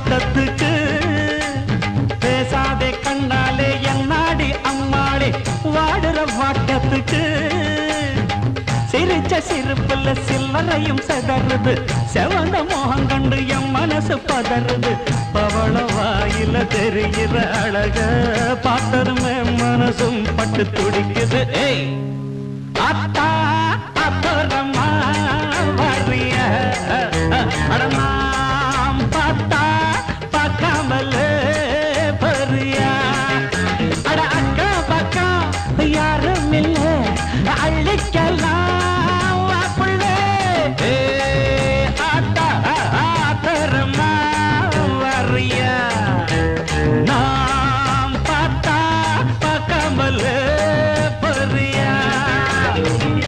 வாட்டத்துக்கு பேசாதே கண்ணாலே என்னாடி அம்மாளே வாடுற வாட்டத்துக்கு சிரிச்ச சிரிப்புல சில்லறையும் செதறுது செவந்த மோகம் கண்டு என் மனசு பதறுது பவள வாயில தெரிகிற அழக பார்த்ததுமே மனசும் பட்டு துடிக்குது ஏய் அத்தா அப்புறமா வர்றிய அடமாம் பார்த்தா பார்க்காமல பரியா அட அக்கா பக்கா யாரும் இல்ல அள்ளிக்கலாம்